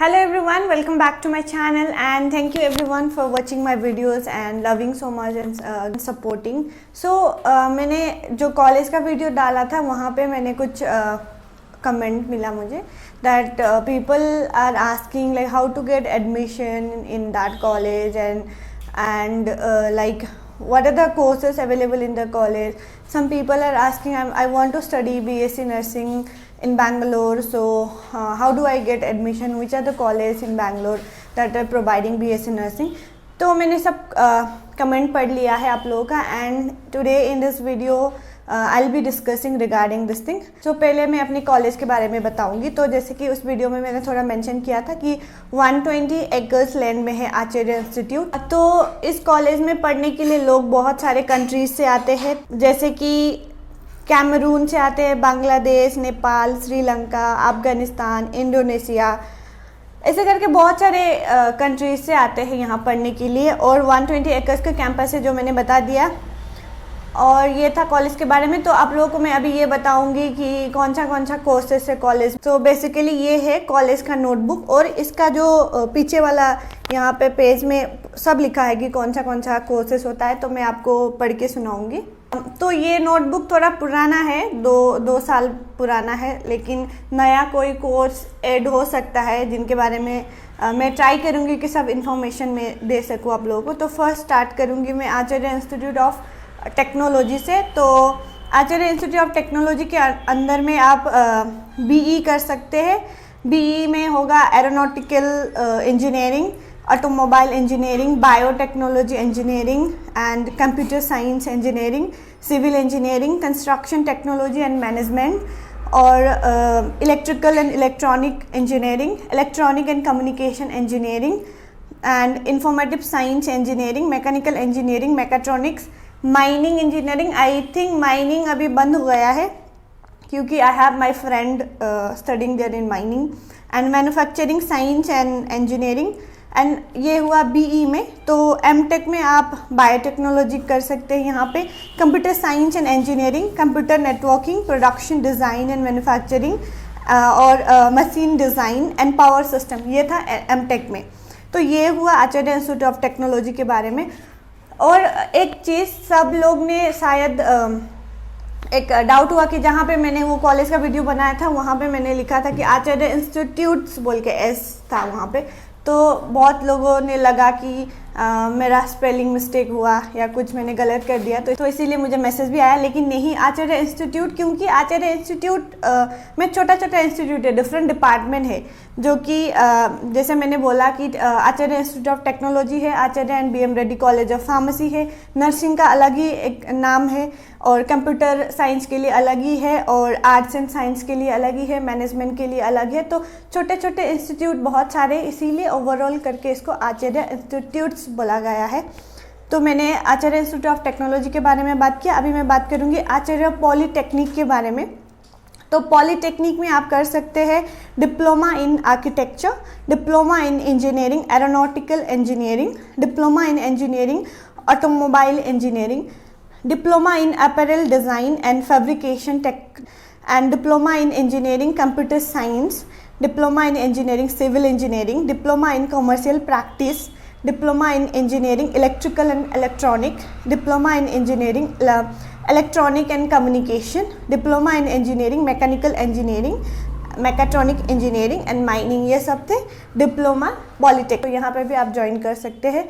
Hello everyone, welcome back to my channel and thank you everyone for watching my videos and loving so much and supporting. So मैंने जो college का video डाला था वहाँ पे मैंने कुछ कमेंट मिला मुझे that people are asking like how to get admission in that college and like what are the courses available in the college. Some people are asking I want to study BSc nursing in Bangalore, so how do I get admission, which are the colleges in Bangalore that are providing BSc nursing. तो मैंने सब comment पढ़ लिया है आप लोगों का and today in this video I will be discussing regarding this thing. So पहले मैं अपनी कॉलेज के बारे में बताऊंगी. तो जैसे कि उस वीडियो में मैंने थोड़ा मेंशन किया था कि 120 एकर्स लैंड में है आचार्य इंस्टीट्यूट. तो इस कॉलेज में पढ़ने के लिए लोग बहुत सारे कंट्रीज से आते हैं, जैसे कि कैमरून से आते हैं, बांग्लादेश, नेपाल, श्रीलंका, अफगानिस्तान, इंडोनेशिया, ऐसे करके बहुत सारे कंट्रीज से आते हैं यहाँ पढ़ने के लिए. और 120 एकर्स का कैंपस है जो मैंने बता दिया. और ये था कॉलेज के बारे में. तो आप लोगों को मैं अभी ये बताऊंगी कि कौन सा कोर्सेस है कॉलेज. तो बेसिकली ये है कॉलेज का नोटबुक और इसका जो पीछे वाला यहाँ पे पेज में सब लिखा है कि कौन सा कोर्सेस होता है. तो मैं आपको पढ़ के सुनाऊंगी. तो ये नोटबुक थोड़ा पुराना है, दो साल पुराना है, लेकिन नया कोई कोर्स ऐड हो सकता है जिनके बारे में मैं ट्राई करूँगी कि सब इन्फॉर्मेशन में दे सकूँ आप लोगों को. तो फर्स्ट स्टार्ट करूँगी मैं आचार्य इंस्टीट्यूट ऑफ टेक्नोलॉजी से. तो आचार्य इंस्टीट्यूट ऑफ टेक्नोलॉजी के अंदर में आप बीई कर सकते हैं. बीई में होगा aeronautical engineering, automobile engineering, biotechnology engineering and computer science engineering, civil engineering, construction technology and management, और electrical and electronic engineering, electronic and communication engineering and informative science engineering, mechanical engineering, mechatronics, mining engineering. I think mining अभी बंद हो गया है क्योंकि I have my friend studying there in mining, and manufacturing science and engineering. And ये हुआ be में. तो एमटेक में आप बायोटेक्नोलॉजी कर सकते हैं यहाँ पे, computer science and engineering, computer networking, production design and manufacturing, और machine design and power system. ये था एमटेक में. तो ये हुआ आचार्य इंस्टीट्यूट ऑफ टेक्नोलॉजी के बारे में. और एक चीज़ सब लोग ने शायद एक डाउट हुआ कि जहाँ पे मैंने वो कॉलेज का वीडियो बनाया था वहाँ पे मैंने लिखा था कि आचार्य इंस्टीट्यूट्स बोल के एस था वहाँ पे. तो बहुत लोगों ने लगा कि मेरा स्पेलिंग मिस्टेक हुआ या कुछ मैंने गलत कर दिया, तो इसीलिए मुझे मैसेज भी आया. लेकिन नहीं, आचार्य इंस्टीट्यूट, क्योंकि आचार्य इंस्टीट्यूट में छोटा इंस्टीट्यूट है, डिफरेंट डिपार्टमेंट है, जो कि जैसे मैंने बोला कि आचार्य इंस्टीट्यूट ऑफ टेक्नोलॉजी है, Acharya and BM Reddy college of pharmacy है, नर्सिंग का अलग ही एक नाम है, और कंप्यूटर साइंस के लिए अलग ही है, और आर्ट्स एंड साइंस के लिए अलग ही है, मैनेजमेंट के लिए अलग है. तो छोटे इंस्टीट्यूट बहुत सारे, इसीलिए ओवरऑल करके इसको आचार्य इंस्टीट्यूट्स बोला गया है. तो मैंने आचार्य इंस्टीट्यूट ऑफ टेक्नोलॉजी के बारे में बात किया. अभी मैं बात करूंगी आचार्य पॉलीटेक्निक के बारे में. तो पॉलीटेक्निक में आप कर सकते हैं diploma in architecture, diploma in engineering, aeronautical engineering, diploma in engineering automobile engineering, diploma in apparel design and fabrication tech, and diploma in engineering computer science, diploma in engineering civil engineering, diploma in commercial practice, diploma in engineering electrical and electronic, diploma in engineering electronic and communication, diploma in engineering mechanical engineering, mechatronic engineering and mining. ये सब थे diploma पॉलीटेक. तो यहाँ पे भी आप join कर सकते हैं.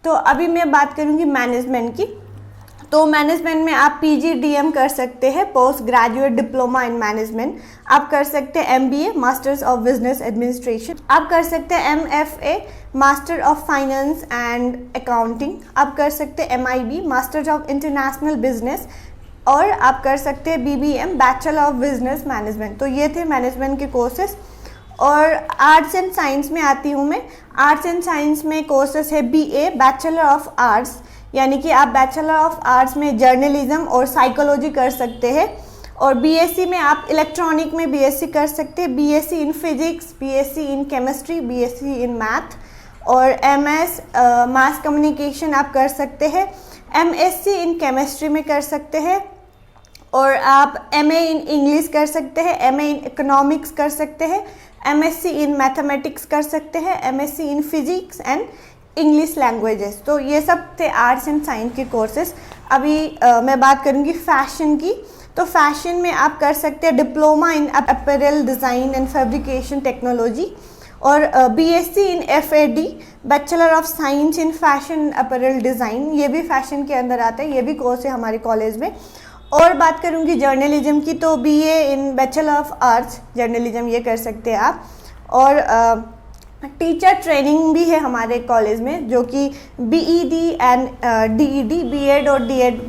तो अभी मैं बात करूँगी मैनेजमेंट की. तो मैनेजमेंट में आप PGDM कर सकते हैं, post graduate diploma in management. आप कर सकते हैं MBA, masters of business administration. आप कर सकते हैं MFA, master of finance and accounting. आप कर सकते हैं MIB, masters of international business. और आप कर सकते हैं BBM, bachelor of business management. तो ये थे मैनेजमेंट के कोर्सेस. और आर्ट्स एंड साइंस में आती हूँ मैं. आर्ट्स एंड साइंस में कोर्सेस है BA, बैचलर ऑफ आर्ट्स, यानी कि आप बैचलर ऑफ आर्ट्स में जर्नलिज्म और साइकोलॉजी कर सकते हैं. और BSc में आप इलेक्ट्रॉनिक में BSc कर सकते हैं, BSc in physics, BSc in chemistry, BSc in math. और MS मास कम्युनिकेशन आप कर सकते हैं, MSc इन केमिस्ट्री में कर सकते हैं. और आप MA इन इंग्लिश कर सकते हैं, MA इन इकोनॉमिक्स कर सकते हैं, MSc इन मैथमेटिक्स कर सकते हैं, MSc in physics and English languages. तो ये सब थे आर्ट्स एंड साइंस के कोर्सेज। अभी मैं बात करूँगी फैशन की। तो फैशन में आप कर सकते हैं diploma in apparel design and fabrication technology, और BSc in FAD bachelor of science in fashion apparel design, ये भी फैशन के अंदर आता है, ये भी कोर्स है हमारे कॉलेज में। और बात करूँगी जर्नलिज्म की, तो BA in bachelor of arts journalism, ये कर सकते हैं आप। और टीचर ट्रेनिंग भी है हमारे कॉलेज में, जो कि BEd एंड DED, B.Ed और D.Ed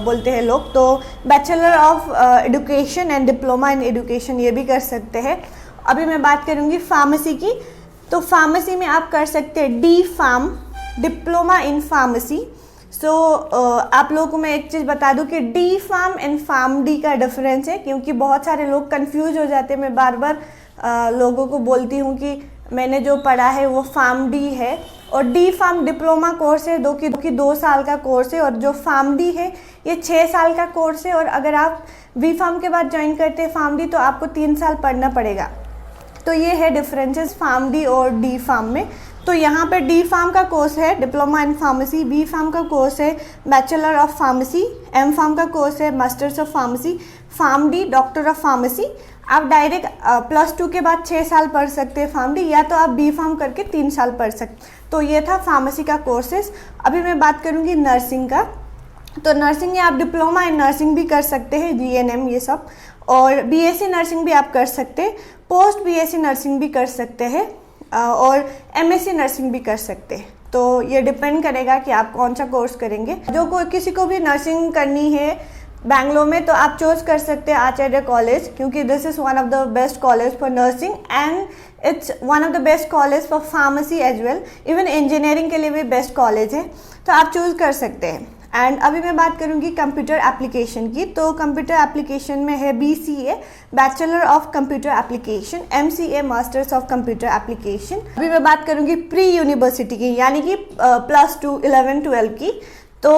बोलते हैं लोग। तो bachelor of education and diploma in education, ये भी कर सकते हैं। अभी मैं बात करूँगी फार्मेसी की। तो फार्मेसी में आप कर सकते हैं D.Pharm, डिप्लोमा इन फार्मेसी। सो आप लोगों को मैं एक चीज़ बता दूं कि D.Pharm एंड PharmD का डिफरेंस है, क्योंकि बहुत सारे लोग कंफ्यूज हो जाते हैं। मैं बार बार लोगों को बोलती हूँ कि मैंने जो पढ़ा है वो PharmD है, और D.Pharm डिप्लोमा कोर्स है, जो कि 2 साल का कोर्स है, और जो PharmD है ये 6 साल का कोर्स है। और अगर आप B.Pharm के बाद ज्वाइन करते हैं PharmD, तो आपको 3 साल पढ़ना पड़ेगा। तो ये है डिफरेंसेस PharmD और D.Pharm में। तो यहाँ पे D.Pharm का कोर्स है डिप्लोमा इन फार्मेसी, B.Pharm का कोर्स है बैचलर ऑफ फार्मेसी, M.Pharm का कोर्स है masters of pharmacy, PharmD doctor of pharmacy. आप डायरेक्ट +2 के बाद 6 साल पढ़ सकते हैं PharmD, या तो आप B.Pharm करके 3 साल पढ़ सकते। तो ये था फार्मेसी का कोर्सेज। अभी मैं बात करूँगी नर्सिंग का। तो नर्सिंग में आप डिप्लोमा इन नर्सिंग भी कर सकते हैं, GNM ये सब, और BSc नर्सिंग भी आप कर सकते हैं, पोस्ट BSc नर्सिंग भी कर सकते हैं, और MSc नर्सिंग भी कर सकते हैं। तो ये डिपेंड करेगा कि आप कौन सा कोर्स करेंगे। जो किसी को भी नर्सिंग करनी है बैंगलोर में, तो आप चूज़ कर सकते हैं आचार्य कॉलेज, क्योंकि this is one of the best college for nursing and it's one of the best college for pharmacy as well. Even engineering के लिए भी बेस्ट कॉलेज है, तो आप चूज़ कर सकते हैं। एंड अभी मैं बात करूंगी कंप्यूटर एप्लीकेशन की। तो कंप्यूटर एप्लीकेशन में है BCA bachelor of computer application, MCA masters of computer application. अभी मैं बात करूंगी प्री यूनिवर्सिटी की, यानी कि +2 11 12 की। तो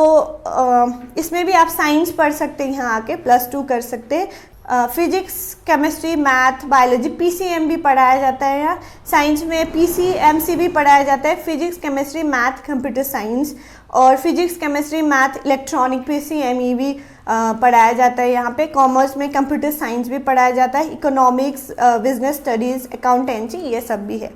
इसमें भी आप साइंस पढ़ सकते हैं, यहाँ आके +2 कर सकते हैं। Physics, chemistry, math, biology, PCM भी पढ़ाया जाता है यहाँ। साइंस में PCMC भी पढ़ाया जाता है, physics, chemistry, math, computer science, और physics, chemistry, math, electronic, PCME भी पढ़ाया जाता है यहाँ पे। कॉमर्स में कंप्यूटर साइंस भी पढ़ाया जाता है, इकोनॉमिक्स, बिजनेस स्टडीज़, अकाउंटेंसी, ये सब भी है।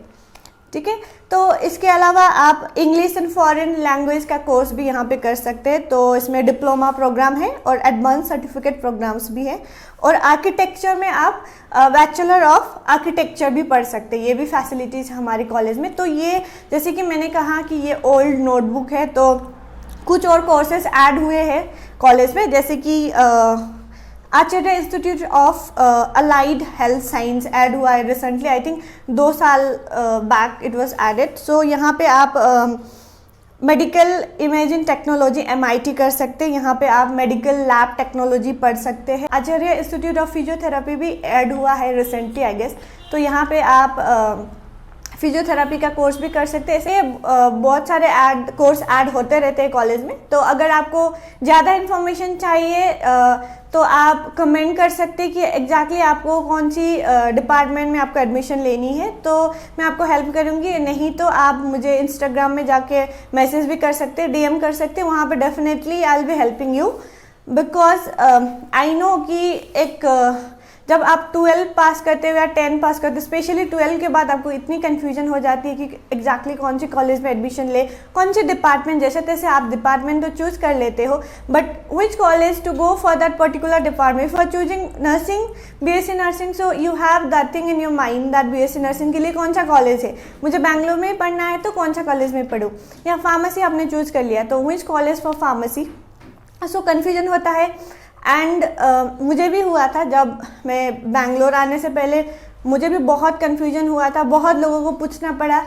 ठीक है। तो इसके अलावा आप इंग्लिश एंड फॉरेन लैंग्वेज का कोर्स भी यहाँ पे कर सकते हैं। तो इसमें डिप्लोमा प्रोग्राम है और एडवांस सर्टिफिकेट प्रोग्राम्स भी है। और आर्किटेक्चर में आप बैचलर ऑफ आर्किटेक्चर भी पढ़ सकते हैं, ये भी फैसिलिटीज़ हमारे कॉलेज में। तो ये जैसे कि मैंने कहा कि ये ओल्ड नोटबुक है, तो कुछ और कोर्सेज ऐड हुए हैं कॉलेज में, जैसे कि Acharya institute of allied health science add हुआ है रिसेंटली, आई थिंक 2 साल back it was added. So यहाँ पे आप मेडिकल इमेजिंग टेक्नोलॉजी MIT कर सकते हैं, यहाँ पे आप मेडिकल लैब टेक्नोलॉजी पढ़ सकते हैं। आचार्य इंस्टीट्यूट ऑफ फिजियोथेरेपी भी ऐड हुआ है रिसेंटली आई गेस, तो यहाँ पे आप फिजियोथेरेपी का कोर्स भी कर सकते हैं। ऐसे बहुत सारे कोर्स ऐड होते रहते हैं कॉलेज में। तो अगर आपको ज़्यादा इन्फॉर्मेशन चाहिए तो आप कमेंट कर सकते हैं कि एग्जैक्टली आपको कौन सी डिपार्टमेंट में आपको एडमिशन लेनी है, तो मैं आपको हेल्प करूँगी। नहीं तो आप मुझे इंस्टाग्राम में जाके मैसेज भी कर सकते हैं, DM कर सकते हैं, वहाँ पे definitely I will be helping you, because I know कि एक जब आप 12 पास करते हो या 10 पास करते हो, स्पेशली 12 के बाद आपको इतनी कन्फ्यूजन हो जाती है कि एग्जैक्टली कौन सी कॉलेज में एडमिशन ले, कौन से डिपार्टमेंट, जैसे तैसे आप डिपार्टमेंट तो चूज़ कर लेते हो, but which college to go for that particular department. For choosing nursing, BSc nursing, so you have that thing in your mind that BSc nursing के लिए कौन सा कॉलेज है, मुझे बैंगलोर में ही पढ़ना है तो कौन सा कॉलेज में पढ़ूँ, या फार्मेसी आपने चूज़ कर लिया तो which college for pharmacy. So confusion होता है। एंड मुझे भी हुआ था, जब मैं बैंगलोर आने से पहले मुझे भी बहुत कन्फ्यूजन हुआ था, बहुत लोगों को पूछना पड़ा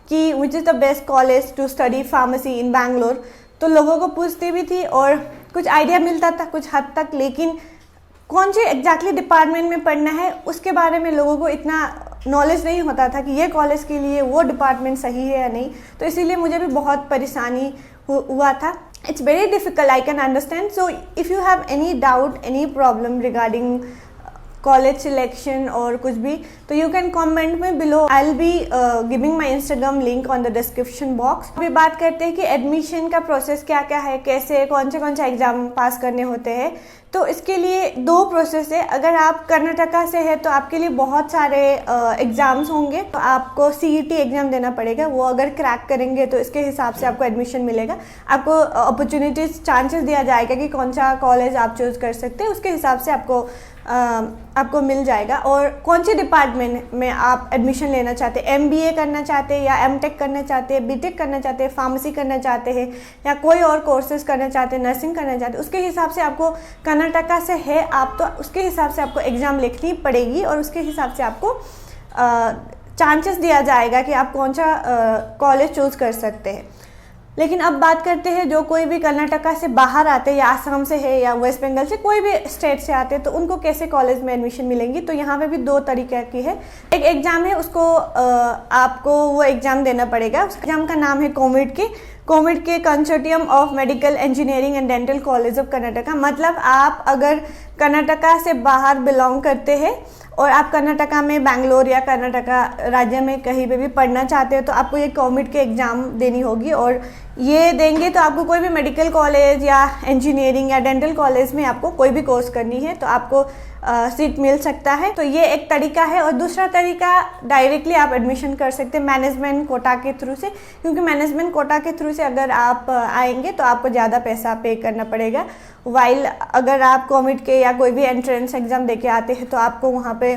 कि which is the best college to study pharmacy in Bangalore. तो लोगों को पूछती भी थी और कुछ आइडिया मिलता था कुछ हद तक, लेकिन कौन से एग्जैक्टली डिपार्टमेंट में पढ़ना है उसके बारे में लोगों को इतना नॉलेज नहीं होता था कि ये कॉलेज के लिए वो डिपार्टमेंट सही है या नहीं। तो इसीलिए मुझे भी बहुत परेशानी हुआ था। It's very difficult, I can understand. So if you have any doubt, any problem regarding college selection और कुछ भी, तो यू कैन कमेंट में below. I will be giving my Instagram link on the description box. अभी बात करते हैं कि एडमिशन का प्रोसेस क्या क्या है, कैसे कौन से एग्जाम पास करने होते हैं। तो इसके लिए 2 प्रोसेस है। अगर आप कर्नाटका से है तो आपके लिए बहुत सारे एग्ज़ाम्स होंगे। तो आपको CET एग्ज़ाम देना पड़ेगा, वो अगर क्रैक करेंगे तो इसके हिसाब से आपको एडमिशन मिलेगा। आपको अपॉर्चुनिटीज़ चांसेस दिया जाएगा कि कौन सा कॉलेज आप चूज़ कर सकते हैं, उसके हिसाब से आपको मिल जाएगा। और कौन से डिपार्टमेंट में आप एडमिशन लेना चाहते हैं, MBA करना चाहते हैं या MTech करना चाहते हैं, BTech करना चाहते हैं, फार्मेसी करना चाहते हैं या कोई और कोर्सेज करना चाहते हैं, नर्सिंग करना चाहते हैं, उसके हिसाब से आपको कर्नाटका से है आप तो उसके हिसाब से आपको एग्ज़ाम लिखनी पड़ेगी और उसके हिसाब से आपको चांसेस दिया जाएगा कि आप कौन सा कॉलेज चूज़ कर सकते हैं। लेकिन अब बात करते हैं जो कोई भी कर्नाटका से बाहर आते हैं या आसाम से है या वेस्ट बंगाल से, कोई भी स्टेट से आते हैं, तो उनको कैसे कॉलेज में एडमिशन मिलेंगी। तो यहाँ पे भी 2 तरीके की है। एक एग्ज़ाम है, उसको आपको वो एग्ज़ाम देना पड़ेगा। उस एग्ज़ाम का नाम है कोविड के consortium of medical engineering and dental college of Karnataka. मतलब आप अगर कर्नाटका से बाहर बिलोंग करते हैं और आप कर्नाटका में बेंगलोर या कर्नाटका राज्य में कहीं पे भी पढ़ना चाहते हो तो आपको ये कोविड के एग्ज़ाम देनी होगी। और ये देंगे तो आपको कोई भी मेडिकल कॉलेज या इंजीनियरिंग या डेंटल कॉलेज में आपको कोई भी कोर्स करनी है तो आपको सीट मिल सकता है। तो ये एक तरीका है। और दूसरा तरीका, डायरेक्टली आप एडमिशन कर सकते हैं मैनेजमेंट कोटा के थ्रू से, क्योंकि मैनेजमेंट कोटा के थ्रू से अगर आप आएंगे तो आपको ज़्यादा पैसा पे करना पड़ेगा। वाइल अगर आप कोविड के या कोई भी एंट्रेंस एग्ज़ाम दे के आते हैं तो आपको वहाँ पे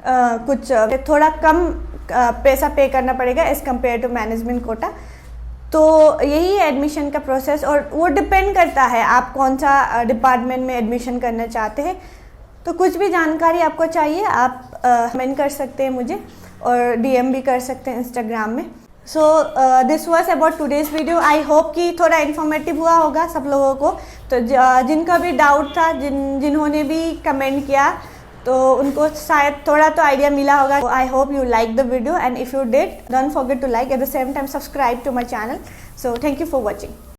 कुछ थोड़ा कम पैसा पे करना पड़ेगा as compare to management quota. तो यही है एडमिशन का प्रोसेस और वो डिपेंड करता है आप कौन सा डिपार्टमेंट में एडमिशन करना चाहते हैं। तो कुछ भी जानकारी आपको चाहिए आप कमेंट कर सकते हैं मुझे और DM भी कर सकते हैं इंस्टाग्राम में। So this was about today's video. I hope कि थोड़ा इन्फॉर्मेटिव हुआ होगा सब लोगों को। तो जिनका भी डाउट था, जिन्होंने भी कमेंट किया, तो उनको शायद थोड़ा तो आइडिया मिला होगा। I hope you like the video and if you did, don't forget to like, at the same time subscribe to my channel. So thank you for watching.